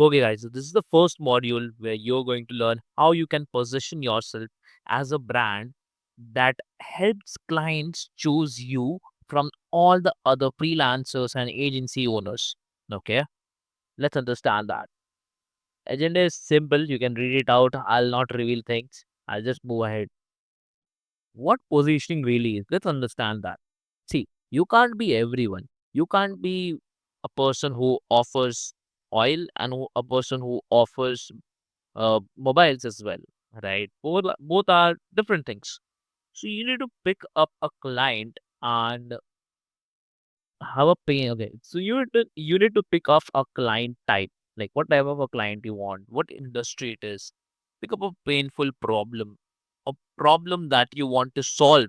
Okay, guys, so this is the first module where you're going to learn how you can position yourself as a brand that helps clients choose you from all the other freelancers and agency owners. Okay, let's understand that. Agenda is simple. You can read it out. I'll not reveal things. I'll just move ahead. What positioning really is? Let's understand that. See, you can't be everyone. You can't be a person who offers oil and a person who offers mobiles as well, right? Both are different things. So you need to pick up a client and have a pain. Okay, so you need to pick up a client type, like what type of a client you want, what industry it is. Pick up a painful problem, a problem that you want to solve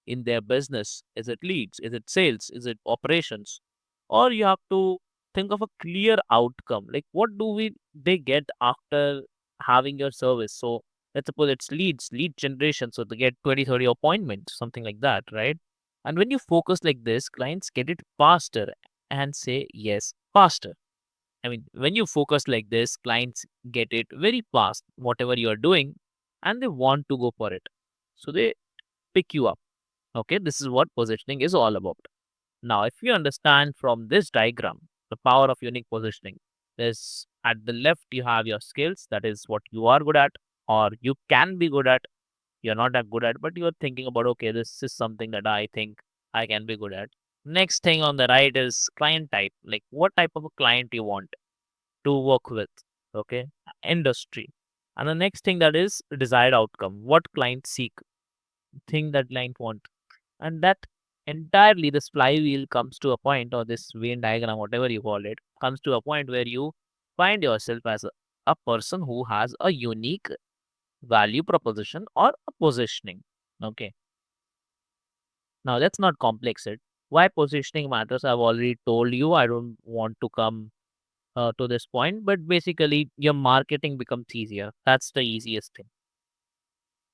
in their business. Is it leads? Is it sales? Is it operations? Or you have to think of a clear outcome. Like what do we they get after having your service? So let's suppose it's lead generation. So they get 20, 30 appointments, something like that, right? And when you focus like this, clients get it faster and say yes faster. I mean, when you focus like this, clients get it very fast, whatever you are doing, and they want to go for it. So they pick you up. Okay, this is what positioning is all about. Now, if you understand from this diagram, the power of unique positioning is at the left, you have your skills, that is what you are good at, or you can be good at. You're not that good at, but you're thinking about, okay, this is something that I think I can be good at. Next thing on the right is client type, like what type of a client you want to work with, okay, industry. And the next thing that is desired outcome, what client seek, thing that client want. And that entirely this flywheel comes to a point, or this Venn diagram, whatever you call it, comes to a point where you find yourself as a person who has a unique value proposition or a positioning. Okay, now let's not complex it. Why positioning matters, I've already told you. I don't want to come to this point, but basically your marketing becomes easier. That's the easiest thing.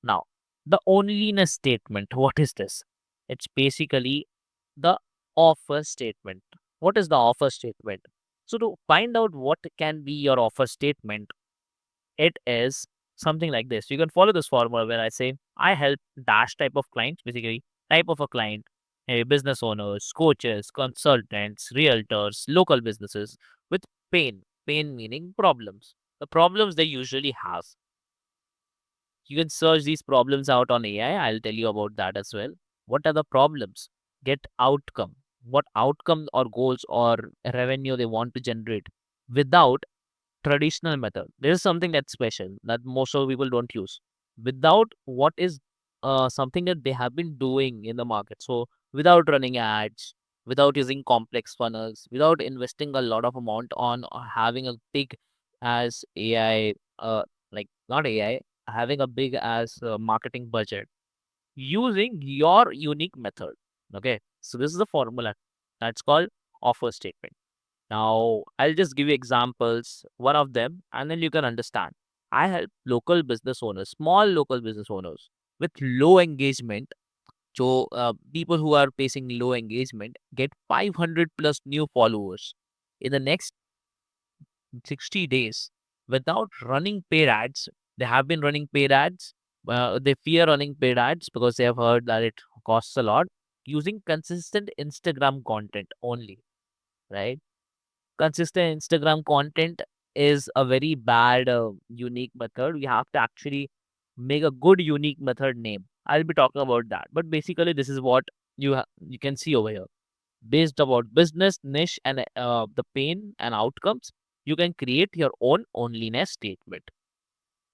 Now, the onlyness statement, what is this? It's basically the offer statement. What is the offer statement? So to find out what can be your offer statement, it is something like this. You can follow this formula where I say I help dash type of clients, basically type of a client, business owners, coaches, consultants, realtors, local businesses with pain. Pain meaning problems. The problems they usually have. You can search these problems out on AI. I'll tell you about that as well. What are the problems? Get outcome. What outcome or goals or revenue they want to generate without traditional method. There is something that's special that most of people don't use. Without what is something that they have been doing in the market. So without running ads, without using complex funnels, without investing a lot of amount on having a big as AI, like not AI, having a big as marketing budget, using your unique method. Okay, so this is the formula that's called offer statement. Now, I'll just give you examples, one of them, and then you can understand. I help local business owners, small local business owners with low engagement. So, people who are facing low engagement get 500 plus new followers in the next 60 days without running paid ads. They have been running paid ads. They fear running paid ads because they have heard that it costs a lot. Using consistent Instagram content only, right? Consistent Instagram content is a very bad unique method. We have to actually make a good unique method name. I'll be talking about that. But basically, this is what you can see over here. Based about business niche and the pain and outcomes, you can create your own onlyness statement.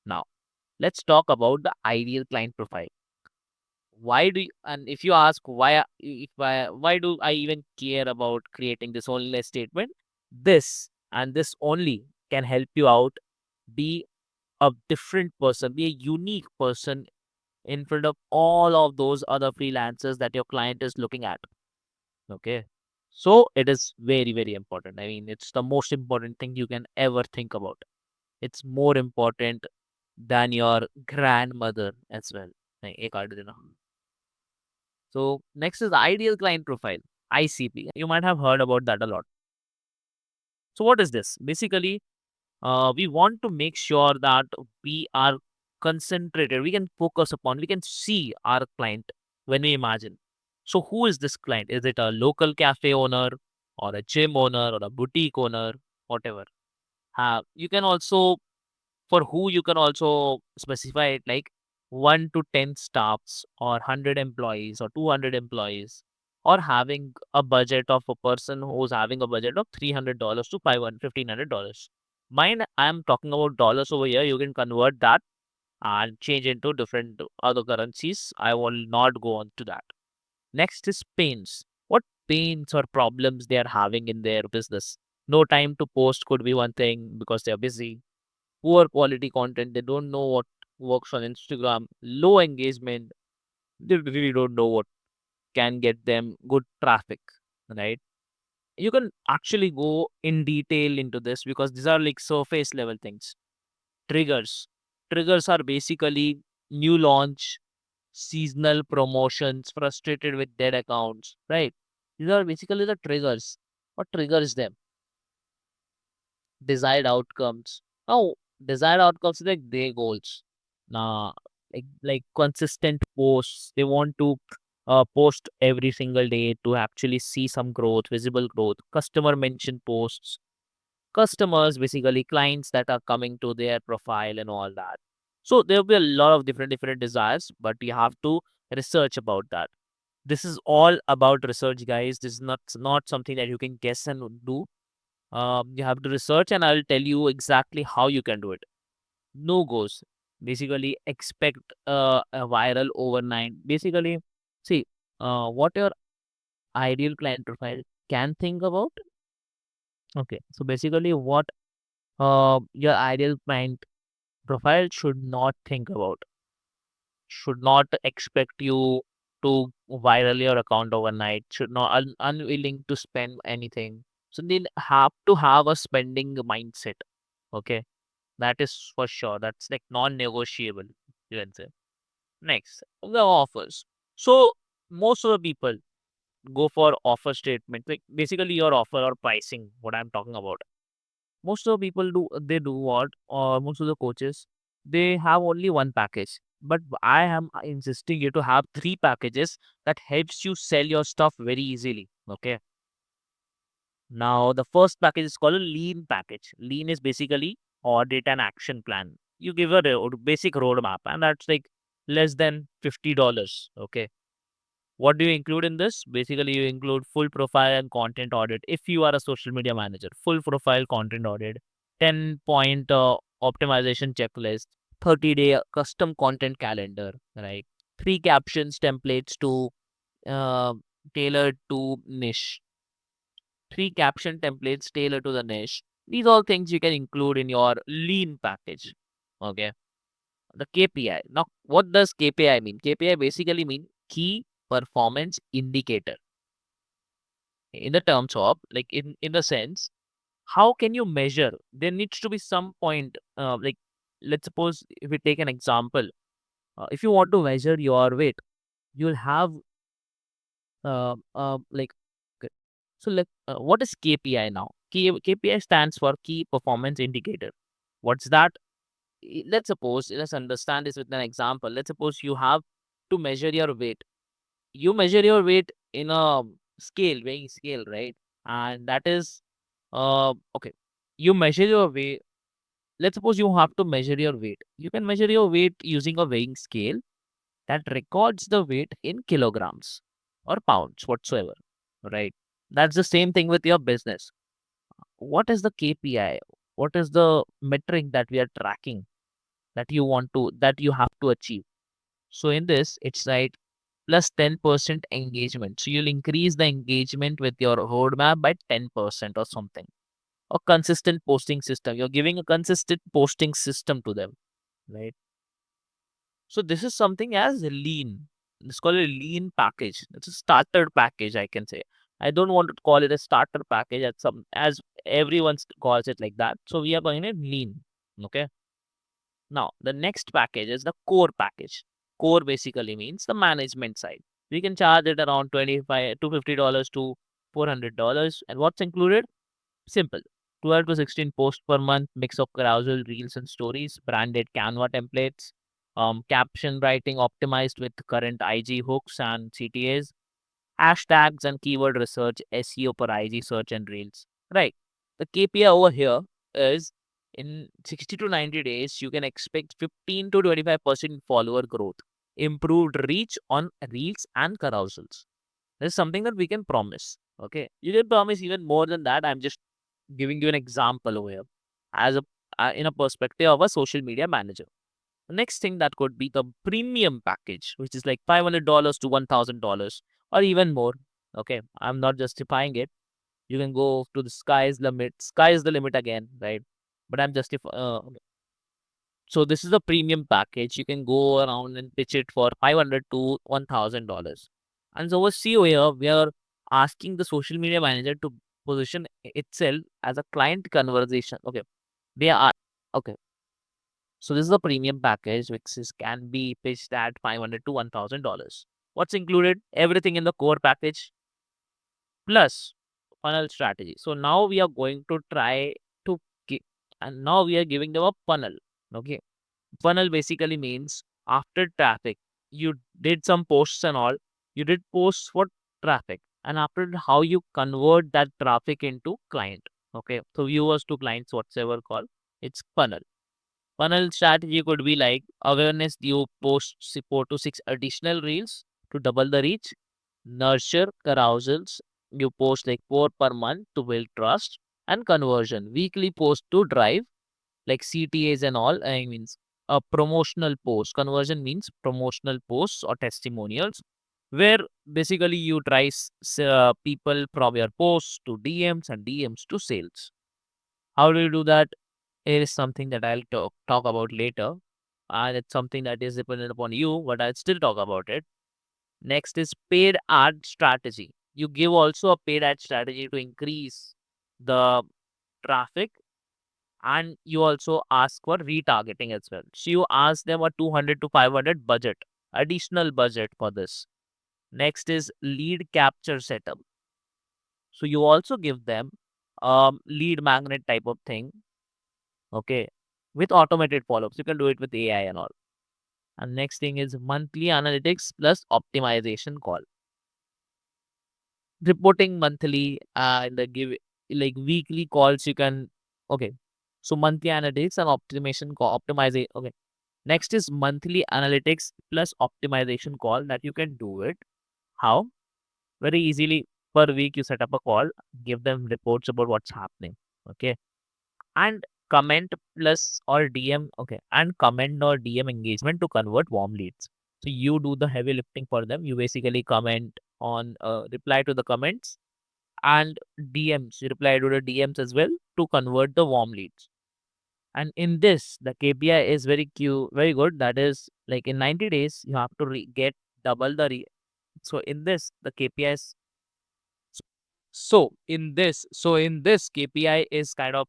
Now, let's talk about the ideal client profile. Why do you, and if you ask why do I even care about creating this onlyness statement, this and this only can help you out be a different person, be a unique person in front of all of those other freelancers that your client is looking at. Okay, so it is very very important. I mean, it's the most important thing you can ever think about. It's more important than your grandmother as well. नहीं, एक आठ देना. So next is the ideal client profile, ICP. You might have heard about that a lot. So what is this? Basically, We want to make sure that we are concentrated. We can focus upon, we can see our client when we imagine. So, who is this client? Is it a local cafe owner or a gym owner or a boutique owner, whatever? You can also, for who you can also specify it like 1 to 10 staffs or 100 employees or 200 employees, or having a budget of a person who's having a budget of $300 to 500 $1,500. Mine, I'm talking about dollars over here. You can convert that and change into different other currencies. I will not go on to that. Next is pains. What pains or problems they are having in their business? No time to post could be one thing because they are busy. Poor quality content, they don't know what works on Instagram. Low engagement, they really don't know what can get them good traffic, right? You can actually go in detail into this because these are like surface level things. Triggers. Triggers are basically new launch, seasonal promotions, frustrated with dead accounts, right? These are basically the triggers. What triggers them? Desired outcomes. Oh, desired outcomes like their goals. Nah, like consistent posts. They want to post every single day to actually see some growth, visible growth. Customer mention posts. Customers, basically clients that are coming to their profile and all that. So there will be a lot of different desires, but you have to research about that. This is all about research, guys. This is not something that you can guess and do. You have to research, and I'll tell you exactly how you can do it. No goes. Basically, expect a viral overnight. Basically, see what your ideal client profile can think about. Okay, so basically, what your ideal client profile should not think about, should not expect you to viral your account overnight. Should not unwilling to spend anything. So they have to have a spending mindset. Okay, that is for sure. That's like non-negotiable, you can say. Next, the offers. So most of the people go for offer statement, like basically your offer or pricing, what I'm talking about. Most of the people do, they do what, or most of the coaches, they have only one package. But I am insisting you to have three packages that helps you sell your stuff very easily. Okay. Now, the first package is called a lean package. Lean is basically audit and action plan. You give a basic roadmap, and that's like less than $50. Okay. What do you include in this? Basically, you include full profile and content audit. If you are a social media manager, full profile content audit, 10-point optimization checklist, 30-day custom content calendar, right? Three captions templates to uh, tailored to niche, three caption templates tailored to the niche. These all things you can include in your lean package. Okay. The KPI. Now, what does KPI mean? KPI basically mean key performance indicator. In the terms of, like, in the sense, how can you measure? There needs to be some point, like, let's suppose if we take an example, if you want to measure your weight, you'll have like, okay. So what is KPI now? KPI stands for key performance indicator. What's that? Let's suppose, let's understand this with an example. Let's suppose you have to measure your weight. You measure your weight in a scale, weighing scale, right? And that is okay. You measure your weight. Let's suppose you have to measure your weight. You can measure your weight using a weighing scale that records the weight in kilograms or pounds whatsoever, right? That's the same thing with your business. What is the KPI? What is the metric that we are tracking, that you want to, that you have to achieve? So in this, it's like plus 10% engagement. So you'll increase the engagement with your roadmap by 10% or something. A consistent posting system. You're giving a consistent posting system to them, right? So this is something as lean. It's called a lean package. It's a starter package, I can say. I don't want to call it a starter package as everyone calls it like that. So we are going it lean. Okay. Now the next package is the core package. Core basically means the management side. We can charge it around 25 to $50 to $400. And what's included? Simple. 12 to 16 posts per month, mix of carousel, reels, and stories, branded Canva templates, caption writing optimized with current IG hooks and CTAs, hashtags and keyword research, SEO per IG search and reels. Right. The KPI over here is in 60 to 90 days, you can expect 15 to 25% follower growth, improved reach on reels and carousels. This is something that we can promise. Okay. You can promise even more than that. I'm just giving you an example over here as a in a perspective of a social media manager. The next thing that could be the premium package, which is like $500 to $1,000 or even more. Okay, I'm not justifying it. You can go to the sky's limit. Sky is the limit again, right? But I'm justifying. So this is a premium package. You can go around and pitch it for $500 to $1,000. And so over CEO here, we are asking the social media manager to position itself as a client conversation. Okay, they are okay. So this is a premium package which can be pitched at $500 to $1,000. What's included? Everything in the core package plus funnel strategy. So now we are going to try to and now we are giving them a funnel. Okay. Funnel basically means after traffic, you did some posts and all, you did posts for traffic, and after how you convert that traffic into client. Okay. So viewers to clients, whatsoever call, it's funnel. Funnel strategy could be like awareness, you post 4 to 6 additional reels to double the reach. Nurture carousels, you post like 4 per month to build trust. And conversion, weekly post to drive like CTAs and all. I mean, a promotional post. Conversion means promotional posts or testimonials where basically you drive people from your posts to DMs and DMs to sales. How do you do that? It is something that I'll talk about later. And it's something that is dependent upon you, but I'll still talk about it. Next is paid ad strategy. You give also a paid ad strategy to increase the traffic, and you also ask for retargeting as well. So you ask them a 200 to 500 budget, additional budget for this. Next is lead capture setup. So you also give them lead magnet type of thing. Okay. With automated follow-ups. You can do it with AI and all. And next thing is monthly analytics plus optimization call. Reporting monthly and give like weekly calls you can. Okay. So monthly analytics and optimization call optimization. Okay. Next is monthly analytics plus optimization call that you can do it. How? Very easily per week you set up a call, give them reports about what's happening. Okay. And comment plus or DM. Okay. And comment or DM engagement to convert warm leads. So you do the heavy lifting for them. You basically comment on reply to the comments and DMs. You reply to the DMs as well to convert the warm leads. And in this, the KPI is very good. That is like in 90 days, you have to get double the so in this, the KPIs. So in this KPI is kind of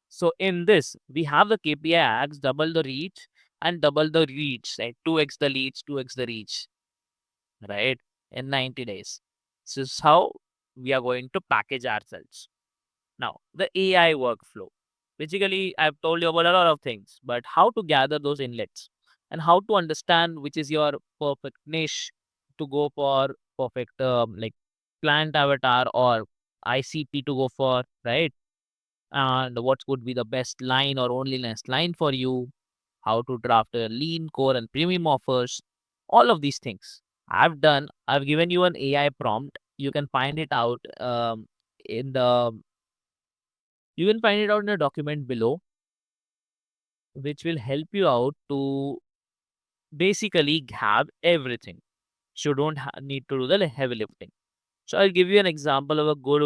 so in this we have the KPI as double the reach and double the reach, right? 2x the reach, 2x the reach, right? In 90 days. This is how we are going to package ourselves. Now, the AI workflow. Basically, I've told you about a lot of things, but how to gather those inlets and how to understand which is your perfect niche to go for perfect like client avatar or ICP to go for, right? And what would be the best line or only last line for you, how to draft a lean, core, and premium offers, all of these things. I've given you an AI prompt. You can find it out in the you can find it out in a document below, which will help you out to basically have everything. So you don't need to do the heavy lifting. So I'll give you an example of a good.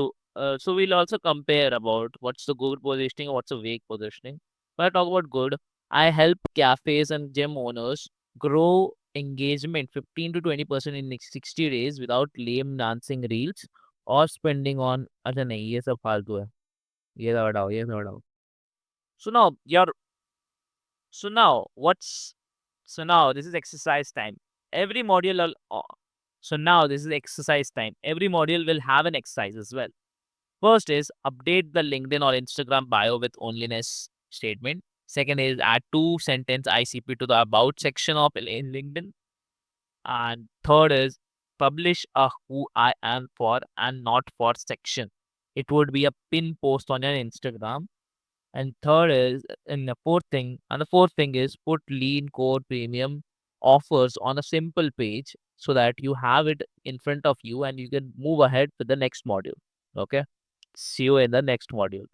So we'll also compare about what's the good positioning and what's the weak positioning. When I talk about good, I help cafes and gym owners grow engagement 15 to 20% in next 60 days without lame dancing reels or spending on अच्छा नहीं ये सब फालतू है ये सब हटाओ ये सब हटाओ. So now your so now what's so now this is exercise time. Every module will, so now this is exercise time. Every module will have an exercise as well. First is update the LinkedIn or Instagram bio with onlyness statement. Second is add 2 sentence ICP to the about section of in LinkedIn. And third is publish a who I am for and not for section. It would be a pin post on your Instagram. And third is and the fourth thing is put lean core premium offers on a simple page so that you have it in front of you and you can move ahead with the next module. Okay. See you in the next module.